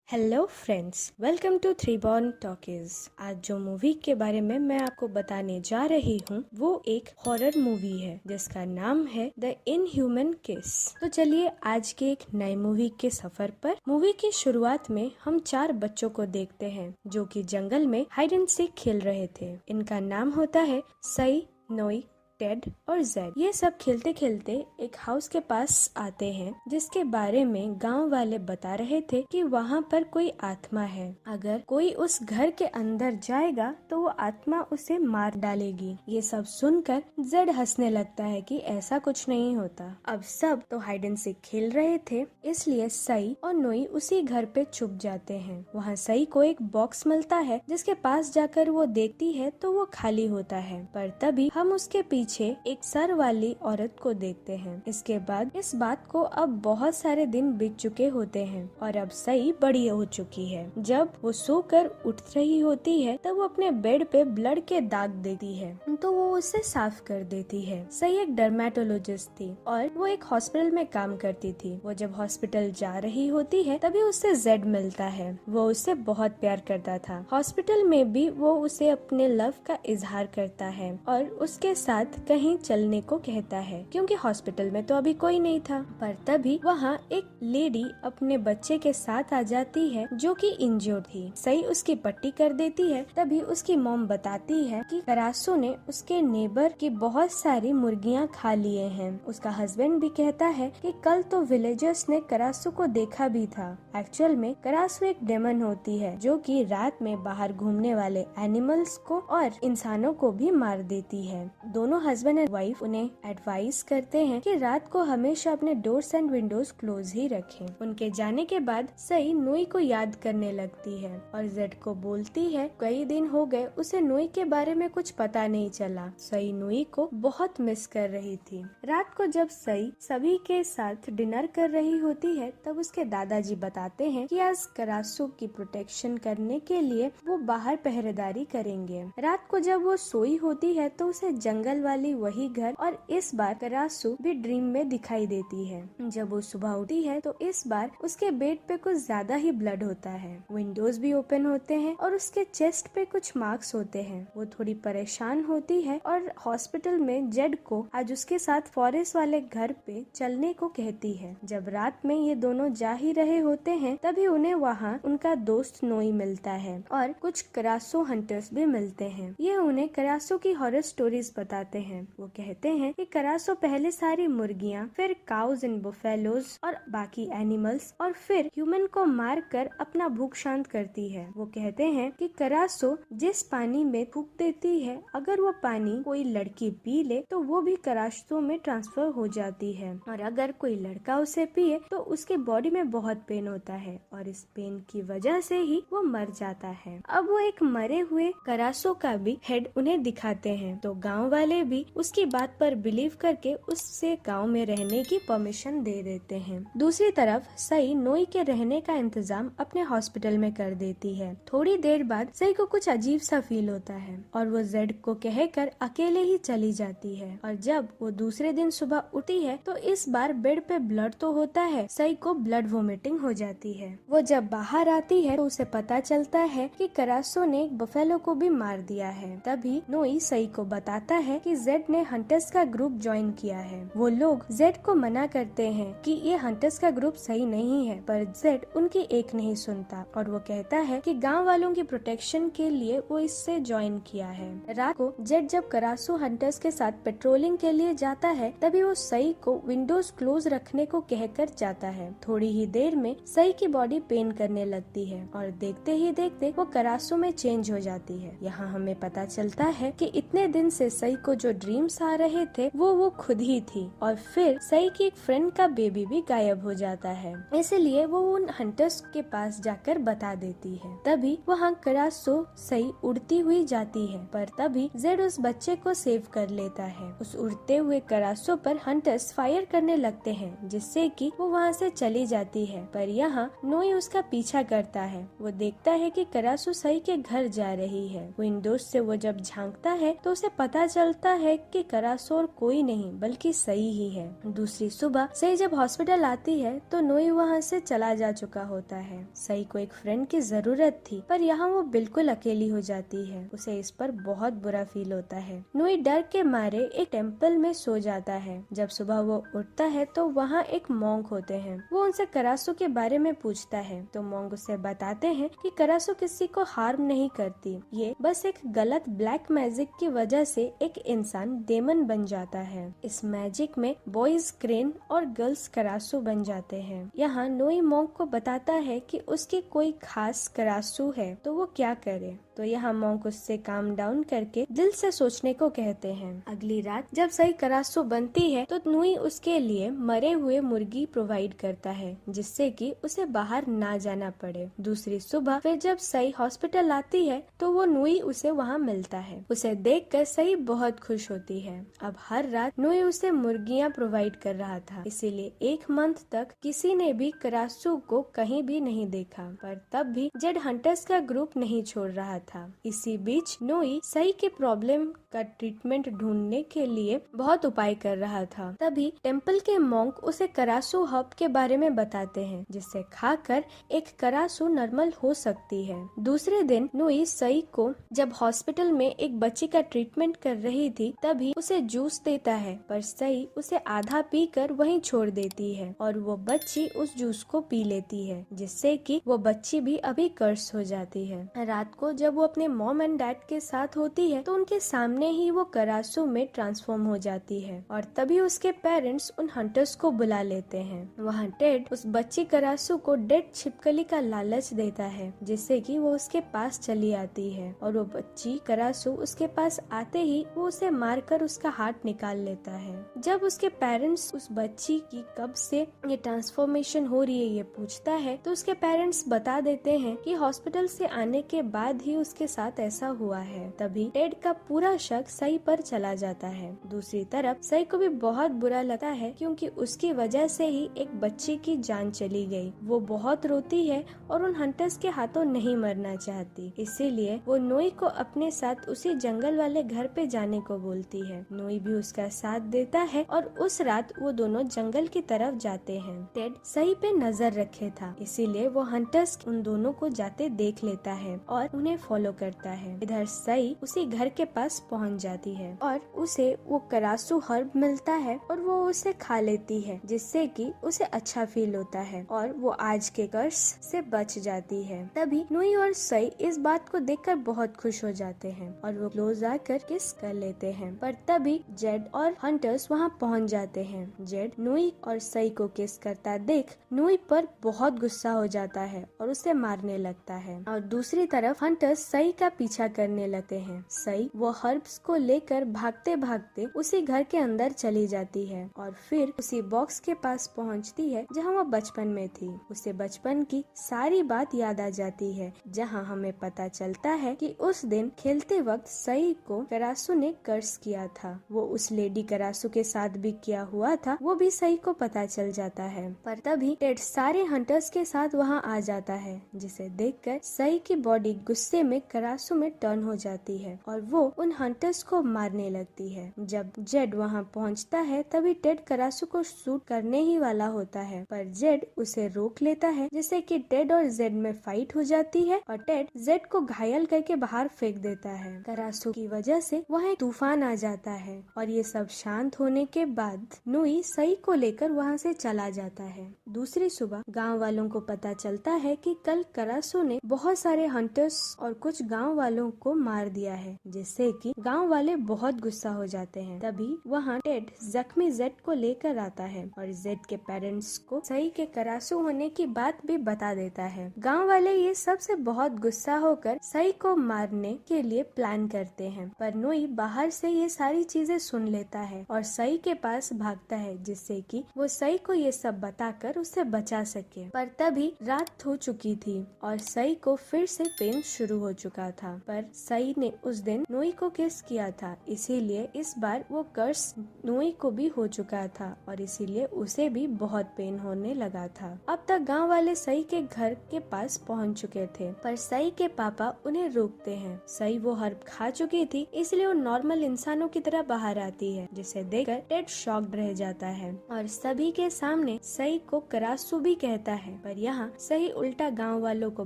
Hello friends, welcome to three born talkies. आज जो movie के बारे में मैं आपको बताने जा रही हूँ वो एक हॉरर मूवी है जिसका नाम है द इनह्यूमन किस। तो चलिए आज के एक नई मूवी के सफर पर। मूवी की शुरुआत में हम 4 बच्चों को देखते हैं जो कि जंगल में हाइड एंड सीक खेल रहे थे। इनका नाम होता है सई, नोई, टेड और जेड। ये सब खेलते खेलते एक हाउस के पास आते हैं जिसके बारे में गांव वाले बता रहे थे कि वहाँ पर कोई आत्मा है। अगर कोई उस घर के अंदर जाएगा तो वो आत्मा उसे मार डालेगी। ये सब सुनकर जेड हंसने लगता है कि ऐसा कुछ नहीं होता। अब सब तो हाइड एंड सीक खेल रहे थे, इसलिए सई और नोई उसी घर पे छुप जाते हैं। वहाँ सई को एक बॉक्स मिलता है जिसके पास जाकर वो देखती है तो वो खाली होता है। पर तभी हम उसके पीछे एक सर वाली औरत को देखते हैं। इसके बाद इस बात को अब बहुत सारे दिन बीत चुके होते हैं और अब सई बड़ी हो चुकी है। जब वो सोकर उठ रही होती है तब वो अपने बेड पे ब्लड के दाग देती है तो वो उसे साफ कर देती है। सई एक डर्मेटोलॉजिस्ट थी और वो एक हॉस्पिटल में काम करती थी। वो जब हॉस्पिटल जा रही होती है तभी उससे जेड मिलता है। वो उससे बहुत प्यार करता था। हॉस्पिटल में भी वो उसे अपने लव का इजहार करता है और उसके साथ कहीं चलने को कहता है क्योंकि हॉस्पिटल में तो अभी कोई नहीं था। पर तभी वहाँ एक लेडी अपने बच्चे के साथ आ जाती है जो कि इंजर्ड थी। सही उसकी पट्टी कर देती है। तभी उसकी मॉम बताती है कि करासो ने उसके नेबर की बहुत सारी मुर्गियाँ खा लिए हैं। उसका हस्बैंड भी कहता है कि कल तो विलेजर्स ने करासो को देखा भी था। एक्चुअल में करासो एक डेमन होती है जो कि रात में बाहर घूमने वाले एनिमल्स को और इंसानों को भी मार देती है। दोनों हस्बैंड एंड वाइफ उन्हें एडवाइस करते हैं कि रात को हमेशा अपने डोर्स एंड विंडोज क्लोज ही रखें। उनके जाने के बाद सई नोई को याद करने लगती है और जेड को बोलती है कई दिन हो गए उसे नोई के बारे में कुछ पता नहीं चला। सई नोई को बहुत मिस कर रही थी। रात को जब सई सभी के साथ डिनर कर रही होती है तब उसके दादाजी बताते हैं कि आज करासो की प्रोटेक्शन करने के लिए वो बाहर पहरेदारी करेंगे। रात को जब वो सोई होती है तो उसे जंगल वाली वही घर और इस बार करासु भी ड्रीम में दिखाई देती है। जब वो सुबह उठी है तो इस बार उसके बेड पे कुछ ज्यादा ही ब्लड होता है। विंडोज भी ओपन होते हैं और उसके चेस्ट पे कुछ मार्क्स होते हैं। वो थोड़ी परेशान होती है और हॉस्पिटल में जेड को आज उसके साथ फॉरेस्ट वाले घर पे चलने को कहती है। जब रात में ये दोनों जा ही रहे होते हैं तभी उन्हें वहाँ उनका दोस्त नोई मिलता है और कुछ करासो हंटर्स भी मिलते हैं। ये उन्हें करासो की हॉरर स्टोरीज बताते हैं। वो कहते हैं कि करासो पहले सारी मुर्गियाँ, फिर काउज एंड बुफेलोज और बाकी एनिमल्स और फिर ह्यूमन को मार कर अपना भूख शांत करती है। वो कहते हैं कि करासो जिस पानी में थूक देती है अगर वो पानी कोई लड़की पी ले तो वो भी करासो में ट्रांसफर हो जाती है और अगर कोई लड़का उसे पिए तो उसके बॉडी में बहुत पेन होता है और इस पेन की वजह से ही वो मर जाता है। अब वो एक मरे हुए करासो का भी हेड उन्हें दिखाते हैं तो गाँव वाले भी उसकी बात पर बिलीव करके उससे गांव में रहने की परमिशन दे देते हैं। दूसरी तरफ सई नोई के रहने का इंतजाम अपने हॉस्पिटल में कर देती है। थोड़ी देर बाद सई को कुछ अजीब सा फील होता है और वो जेड को कहकर अकेले ही चली जाती है और जब वो दूसरे दिन सुबह उठी है तो इस बार बेड पे ब्लड तो होता है। सई को ब्लड वोमिटिंग हो जाती है। वो जब बाहर आती है तो उसे पता चलता है कि करासो ने एक बफेलो को भी मार दिया है। तभी नोई सई को बताता है कि जेड ने हंटर्स का ग्रुप ज्वाइन किया है। वो लोग जेड को मना करते हैं कि ये हंटर्स का ग्रुप सही नहीं है पर जेड उनकी एक नहीं सुनता और वो कहता है कि गांव वालों की प्रोटेक्शन के लिए वो इससे ज्वाइन किया है। रात को जेड जब करासो हंटर्स के साथ पेट्रोलिंग के लिए जाता है तभी वो सई को विंडोज क्लोज रखने को कहकर जाता है। थोड़ी ही देर में सई की बॉडी पेन करने लगती है और देखते ही देखते वो करासो में चेंज हो जाती है। यहाँ हमें पता चलता है कि इतने दिन से सई को जो ड्रीम्स आ रहे थे वो खुद ही थी और फिर सई की एक फ्रेंड का बेबी भी गायब हो जाता है। इसलिए वो उन हंटर्स के पास जाकर बता देती है। तभी वहाँ करासो सई उड़ती हुई जाती है पर तभी जेड उस बच्चे को सेव कर लेता है। उस उड़ते हुए करासो पर हंटर्स फायर करने लगते हैं जिससे कि वो वहाँ से चली जाती है पर यहाँ नोई उसका पीछा करता है। वो देखता है कि करासो सई के घर जा रही है। विंडोज से वो जब झांकता है तो उसे पता चलता है कि करासु और कोई नहीं बल्कि सई ही है। दूसरी सुबह सई जब हॉस्पिटल आती है तो नोई वहाँ से चला जा चुका होता है। सई को एक फ्रेंड की जरूरत थी, पर यहाँ वो बिल्कुल अकेली हो जाती है। उसे इस पर बहुत बुरा फील होता है। नोई डर के मारे एक टेम्पल में सो जाता है। जब सुबह वो उठता है तो वहाँ एक मॉन्क होते हैं। वो उनसे करासु के बारे में पूछता है तो मॉन्क उसे बताते हैं कि करासु किसी को हार्म नहीं करती, ये बस एक गलत ब्लैक मैजिक की वजह से एक इंसान डेमन बन जाता है। इस मैजिक में बॉयज क्रेन और गर्ल्स करासु बन जाते हैं। यहाँ नोई मॉन्क को बताता है कि उसकी कोई खास करासु है तो वो क्या करे। तो यहाँ मॉन्क उससे काम डाउन करके दिल से सोचने को कहते हैं। अगली रात जब सई करासु बनती है तो नोई उसके लिए मरे हुए मुर्गी प्रोवाइड करता है, जिससे कि उसे बाहर ना जाना पड़े। दूसरी सुबह फिर जब सई हॉस्पिटल आती है तो वो नोई उसे वहाँ मिलता है। उसे देखकर सई बहुत खुश होती है। अब हर रात नोई उसे मुर्गियाँ प्रोवाइड कर रहा था, इसीलिए एक मंथ तक किसी ने भी करासु को कहीं भी नहीं देखा। पर तब भी जेड हंटर्स का ग्रुप नहीं छोड़ रहा था। इसी बीच नोई सई के प्रॉब्लम का ट्रीटमेंट ढूंढने के लिए बहुत उपाय कर रहा था। तभी टेम्पल के मॉन्क उसे करासु हर्ब के बारे में बताते हैं, जिसे खाकर एक करासु नॉर्मल हो सकती है। दूसरे दिन नोई सई को जब हॉस्पिटल में एक बच्ची का ट्रीटमेंट कर रही थी तभी उसे जूस देता है, पर सई उसे आधा पीकर वहीं छोड़ देती है और वो बच्ची उस जूस को पी लेती है, जिससे कि वो बच्ची भी अभी कर्स हो जाती है। रात को जब वो अपने मॉम एंड डैड के साथ होती है तो उनके सामने ही वो करासु में ट्रांसफॉर्म हो जाती है और तभी उसके पेरेंट्स उन हंटर्स को बुला लेते हैं। वहाँ टेड उस बच्ची करासु को डेड छिपकली का लालच देता है, जिससे कि वो उसके पास चली आती है और वो बच्ची करासु उसके पास आते ही वो उसे मारकर उसका हाथ निकाल लेता है। जब उसके पेरेंट्स उस बच्ची की कब से ये ट्रांसफॉर्मेशन हो रही है ये पूछता है तो उसके पेरेंट्स बता देते हैं कि हॉस्पिटल से आने के बाद ही उसके साथ ऐसा हुआ है। तभी टेड का पूरा शक सई पर चला जाता है। दूसरी तरफ सई को भी बहुत बुरा लगता है क्योंकि उसकी वजह से ही एक बच्ची की जान चली गई। वो बहुत रोती है और उन हंटर्स के हाथों नहीं मरना चाहती, इसीलिए वो नोई को अपने साथ उसी जंगल वाले घर पे जाने को बोलती है। नोई भी उसका साथ देता है और उस रात वो दोनों जंगल की तरफ जाते हैं। टेड सई पे नजर रखे था, इसीलिए वो हंटर्स उन दोनों को जाते देख लेता है और उन्हें फॉलो करता है। इधर सई उसी घर के पास पहुंच जाती है और उसे वो करासु हर्ब मिलता है और वो उसे खा लेती है, जिससे कि उसे अच्छा फील होता है और वो आज के कर्स से बच जाती है। तभी नोई और सई इस बात को देखकर बहुत खुश हो जाते हैं और वो क्लोज आकर किस कर लेते हैं। पर तभी जेड और हंटर्स वहाँ पहुँच जाते हैं। जेड नोई और सई को किस करता देख नोई पर बहुत गुस्सा हो जाता है और उसे मारने लगता है और दूसरी तरफ हंटर्स सई का पीछा करने लगते हैं। सई वो हर्ब्स को लेकर भागते भागते उसी घर के अंदर चली जाती है और फिर उसी बॉक्स के पास पहुंचती है जहां वो बचपन में थी। उसे बचपन की सारी बात याद आ जाती है, जहां हमें पता चलता है कि उस दिन खेलते वक्त सई को करासु ने कर्स किया था। वो उस लेडी करासु के साथ भी किया हुआ था, वो भी सई को पता चल जाता है। पर तभी टेड सारे हंटर्स के साथ वहाँ आ जाता है, जिसे देखकर सई की बॉडी गुस्से में करासु में टर्न हो जाती है और वो उन हंटर्स को मारने लगती है। जब जेड वहाँ पहुँचता है तभी टेड करासु को शूट करने ही वाला होता है, पर जेड उसे रोक लेता है, जिससे कि टेड और जेड में फाइट हो जाती है और टेड जेड को घायल करके बाहर फेंक देता है। करासु की वजह से वहाँ एक तूफान आ जाता है और ये सब शांत होने के बाद नोई सई को लेकर वहाँ से चला जाता है। दूसरी सुबह गाँव वालों को पता चलता है कि कल करासु ने बहुत सारे हंटर्स और कुछ गाँव वालों को मार दिया है, जिससे कि गांव वाले बहुत गुस्सा हो जाते हैं। तभी वहां टेड जख्मी जेड को लेकर आता है और जेड के पेरेंट्स को सई के करासु होने की बात भी बता देता है। गांव वाले ये सब से बहुत गुस्सा होकर सई को मारने के लिए प्लान करते हैं, पर नोई बाहर से ये सारी चीजें सुन लेता है और सई के पास भागता है, जिससे कि वो सई को ये सब बताकर उसे बचा सके। पर तभी रात हो चुकी थी और सई को फिर से पेन शुरू हो चुका था, पर सई ने उस दिन नोई को किस किया था, इसीलिए इस बार वो कर्स नोई को भी हो चुका था और इसीलिए उसे भी बहुत पेन होने लगा था। अब तक गांव वाले सई के घर के पास पहुंच चुके थे, पर सई के पापा उन्हें रोकते हैं। सई वो हर्ब खा चुकी थी, इसलिए वो नॉर्मल इंसानों की तरह बाहर आती है, जिसे देखकर टेड शॉक्ड रह जाता है और सभी के सामने सई को करासू भी कहता है। पर यहाँ सही उल्टा गांव वालों को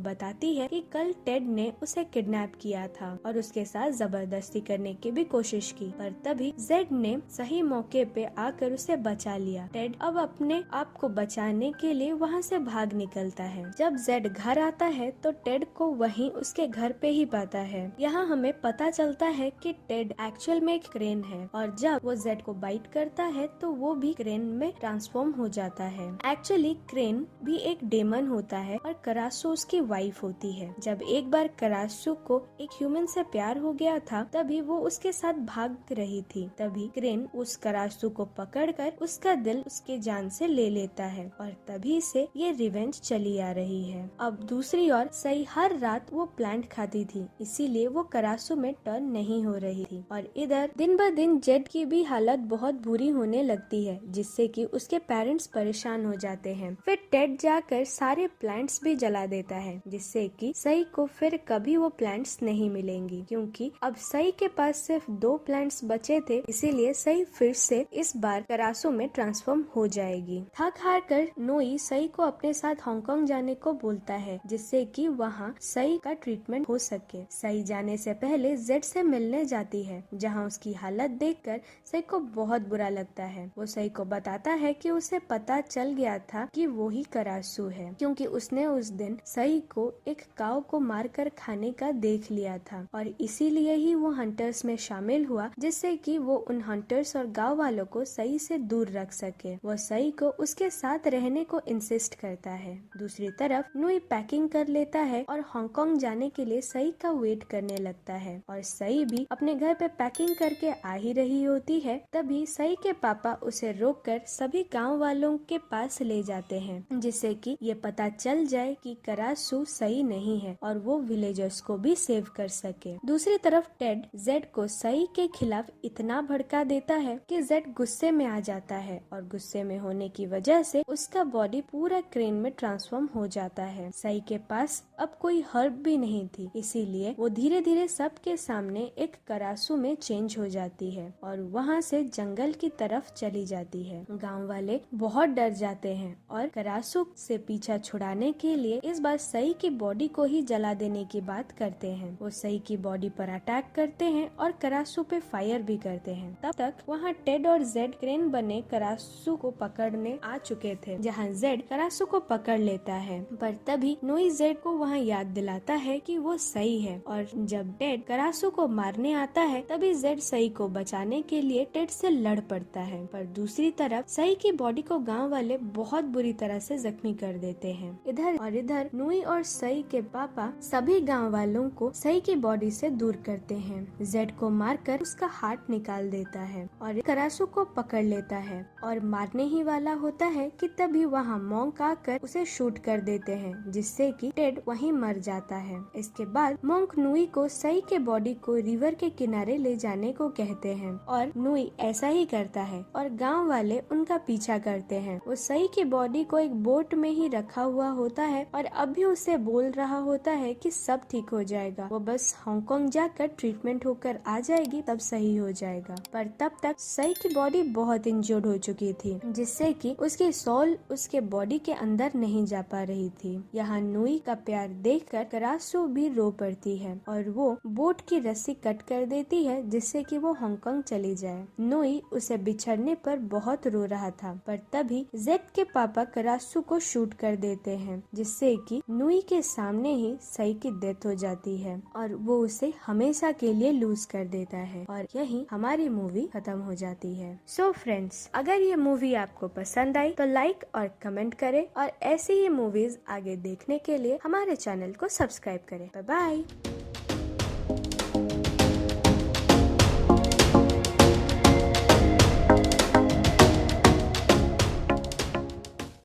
बताती है कि कल टेड ने उसे किडनैप किया था और उसके साथ जबरदस्ती करने की भी कोशिश की, पर तभी जेड ने सही मौके पे आकर उसे बचा लिया। टेड अब अपने आप को बचाने के लिए वहाँ से भाग निकलता है। जब जेड घर आता है तो टेड को वहीं उसके घर पे ही पाता है। यहाँ हमें पता चलता है कि टेड एक्चुअल में एक क्रेन है और जब वो जेड को बाइट करता है तो वो भी क्रेन में ट्रांसफॉर्म हो जाता है। एक्चुअली क्रेन भी एक डेमन होता है और करासू उसकी वाइफ होती है। जब एक बार करासू को एक ह्यूमन से प्यार हो गया था तभी वो उसके साथ भाग रही थी। तभी क्रेन उस करासू को पकड़कर उसका दिल उसके जान से ले लेता है और तभी से ये रिवेंज चली आ रही है। अब दूसरी ओर सही हर रात वो प्लांट खाती थी, इसीलिए वो करासू में टर्न नहीं हो रही थी। और इधर दिन ब दिन जेड की भी हालत बहुत बुरी होने लगती है, जिससे कि उसके पेरेंट्स परेशान हो जाते हैं। फिर टेड जाकर सारे प्लांट्स भी जला देता है, जिससे कि सई को फिर कभी वो प्लांट्स नहीं मिलेंगी, क्योंकि अब सई के पास सिर्फ 2 प्लांट्स बचे थे। इसीलिए सई फिर से इस बार करासू में ट्रांसफॉर्म हो जाएगी। थक हार कर नोई सई को अपने साथ हांगकांग जाने को बोलता है, जिससे कि वहाँ सई का ट्रीटमेंट हो सके। सई जाने से पहले जेड से मिलने जाती है, जहाँ उसकी हालत देखकर सई को बहुत बुरा लगता है। वो सई को बताता है कि उसे पता चल गया था कि वो ही करासू है, क्योंकि उसने उस दिन सई को एक काऊ को मारकर खाने का देख लिया था और इसीलिए ही वो हंटर्स में शामिल हुआ, जिससे कि वो उन हंटर्स और गांव वालों को सई से दूर रख सके। वो सई को उसके साथ रहने को इंसिस्ट करता है। दूसरी तरफ नुई पैकिंग कर लेता है और हांगकांग जाने के लिए सई का वेट करने लगता है और सई भी अपने घर पे पैकिंग करके आ ही रही होती है। तभी सई के पापा उसे रोककर सभी गांव वालों के पास ले जाते हैं, जिससे कि ये पता चल जाए कि करासू सही नहीं है और वो विलेजर्स को भी सेव कर सके। दूसरी तरफ टेड जेड को सई के खिलाफ इतना भड़का देता है कि जेड गुस्से में आ जाता है और गुस्से में होने की वजह से उसका बॉडी पूरा क्रेन में ट्रांसफॉर्म हो जाता है। सई के पास अब कोई हर्ब भी नहीं थी, इसीलिए वो धीरे धीरे सबके सामने एक करासू में चेंज हो जाती है और वहाँ से जंगल की तरफ चली जाती है। गांव वाले बहुत डर जाते हैं और करासू से पीछा छुड़ाने के लिए इस बार सई की बॉडी को ही जला देने की बात करते हैं। वो सई की बॉडी पर अटैक करते हैं और करासू पे फायर भी करते हैं। तब तक वहाँ टेड और जेड क्रेन बने करासू को पकड़ने आ चुके थे, जहाँ जेड करासू को पकड़ लेता है। पर तभी नोई जेड को वहाँ याद दिलाता है कि वो सही है और जब टेड करासू को मारने आता है तभी जेड सई को बचाने के लिए टेड से लड़ पड़ता है। पर दूसरी तरफ सई की बॉडी को गांव वाले बहुत बुरी तरह से जख्मी कर देते हैं। इधर नोई और सई के पापा सभी गांव वालों को सई की बॉडी से दूर करते हैं। जेड को मारकर उसका हार्ट निकाल देता है और करासू को पकड़ लेता है और मारने ही वाला होता है कि तभी वहाँ मॉन्क आकर उसे शूट कर देते हैं, जिससे कि टेड वहीं मर जाता है। इसके बाद मॉन्क नोई को सई के बॉडी को रिवर के किनारे ले जाने को कहते हैं और नोई ऐसा ही करता है और गांव वाले उनका पीछा करते हैं। वो सई की बॉडी को एक बोट में ही रखा हुआ होता है और अभी उसे बोल रहा होता है कि सब ठीक हो जाएगा, वो बस हांगकांग जाकर ट्रीटमेंट होकर आ जाएगी, तब सही हो जाएगा। पर तब तक सई की बॉडी बहुत इंजर्ड हो चुकी थी, जिससे कि उसकी सोल उसके बॉडी के अंदर नहीं जा पा रही थी। यहाँ नोई का प्यार देखकर करासू भी रो पड़ती है और वो बोट की रस्सी कट कर देती है, जिससे कि वो हांगकांग चली जाए। नोई उसे बिछड़ने पर बहुत रो रहा था, पर तभी जेड के पापा करासू को शूट कर देते हैं, जिससे कि नोई के सामने ही सई की डेथ हो जाती है और वो उसे हमेशा के लिए लूज कर देता है और यही हमारी मूवी खत्म हो जाती है। सो फ्रेंड्स, अगर ये मूवी आपको पसंद आई तो लाइक और कमेंट करें और ऐसी ही मूवीज आगे देखने के लिए हमारे चैनल को सब्सक्राइब करें। Bye bye.